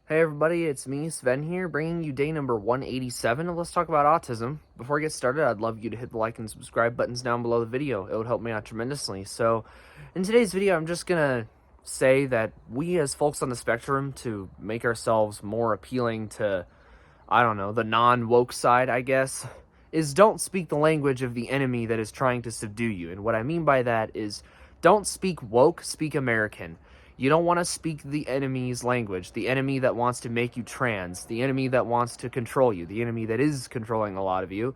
Hey everybody, it's me, Sven here, bringing you day number 187 of Let's Talk About Autism. Before I get started, I'd love you to hit the like and subscribe buttons down below the video. It would help me out tremendously. So, in today's video, I'm just gonna say that we as folks on the spectrum, to make ourselves more appealing to, I don't know, the non-woke side, I guess, is don't speak the language of the enemy that is trying to subdue you. And what I mean by that is don't speak woke, speak American. You don't want to speak the enemy's language, the enemy that wants to make you trans, the enemy that wants to control you, the enemy that is controlling a lot of you.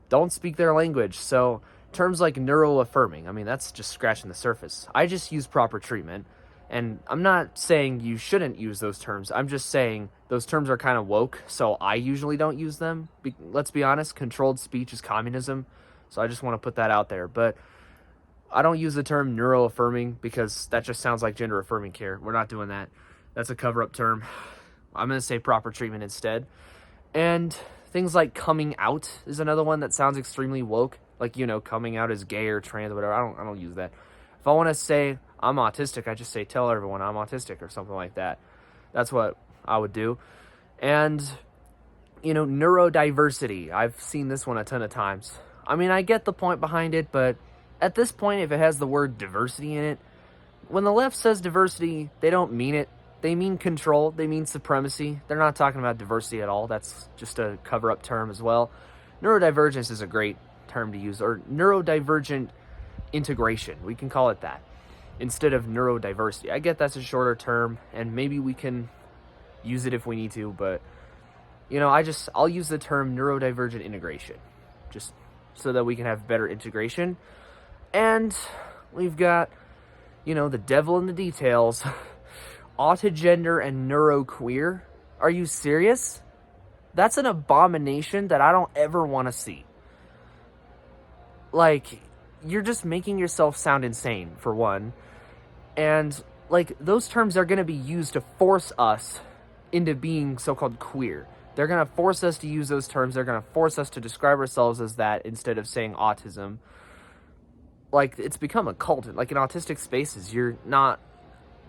Don't speak their language. So terms like neuro-affirming, I mean, that's just scratching the surface. I just use proper treatment. And I'm not saying you shouldn't use those terms. I'm just saying those terms are kind of woke, so I usually don't use them. Let's be honest, controlled speech is communism. So I just want to put that out there. But I don't use the term neuro-affirming because that just sounds like gender-affirming care. We're not doing that. That's a cover-up term. I'm going to say proper treatment instead. And things like coming out is another one that sounds extremely woke. Like, you know, coming out as gay or trans or whatever. I don't use that. If I want to say I'm autistic, I just say tell everyone I'm autistic or something like that. That's what I would do. And, you know, neurodiversity. I've seen this one a ton of times. I mean, I get the point behind it, but at this point, if it has the word diversity in it, when the left says diversity, they don't mean it. They mean control. They mean supremacy. They're not talking about diversity at all. That's just a cover-up term as well. Neurodivergence is a great term to use, or neurodivergent integration. We can call it that instead of neurodiversity. I get that's a shorter term, and maybe we can use it if we need to, but, you know, I'll use the term neurodivergent integration, just so that we can have better integration. And we've got, you know, the devil in the details. Autigender and neuroqueer. Are you serious? That's an abomination that I don't ever want to see. Like, you're just making yourself sound insane, for one. And, like, those terms are going to be used to force us into being so-called queer. They're going to force us to use those terms. They're going to force us to describe ourselves as that instead of saying autism. Like, it's become a cult. Like, in autistic spaces,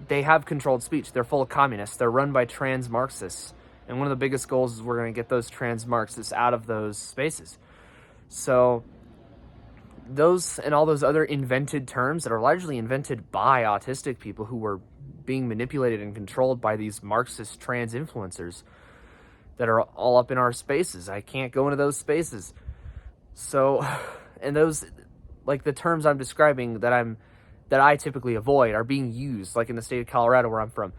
they have controlled speech. They're full of communists. They're run by trans Marxists. And one of the biggest goals is we're going to get those trans Marxists out of those spaces. So those and all those other invented terms that are largely invented by autistic people who were being manipulated and controlled by these Marxist trans influencers that are all up in our spaces. I can't go into those spaces. So, and those, like, the terms I'm describing that I typically avoid are being used, like in the state of Colorado where I'm from.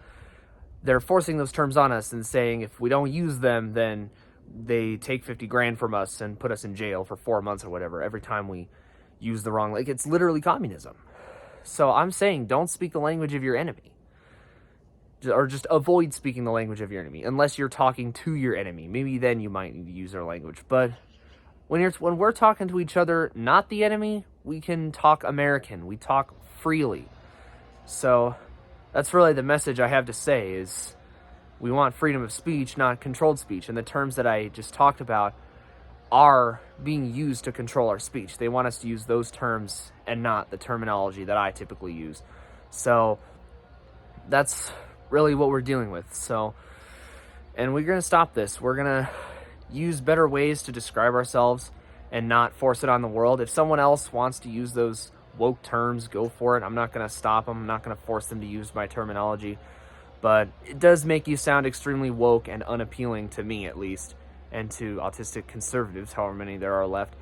They're forcing those terms on us and saying if we don't use them, then they take 50 grand from us and put us in jail for 4 months or whatever every time we use the wrong, like, it's literally communism. So I'm saying don't speak the language of your enemy. Or just avoid speaking the language of your enemy unless you're talking to your enemy. Maybe then you might need to use their language. But when we're talking to each other, not the enemy, we can talk American. We talk freely. So that's really the message I have to say is we want freedom of speech, not controlled speech. And the terms that I just talked about are being used to control our speech. They want us to use those terms and not the terminology that I typically use. So that's really what we're dealing with. So, and we're going to stop this. We're going to use better ways to describe ourselves and not force it on the world. If someone else wants to use those woke terms, go for it. I'm not going to stop them. I'm not going to force them to use my terminology. But it does make you sound extremely woke and unappealing to me, at least, and to autistic conservatives, however many there are left,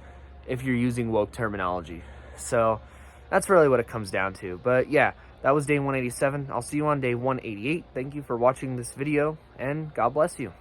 if you're using woke terminology. So that's really what it comes down to. But yeah, that was day 187. I'll see you on day 188. Thank you for watching this video, and God bless you.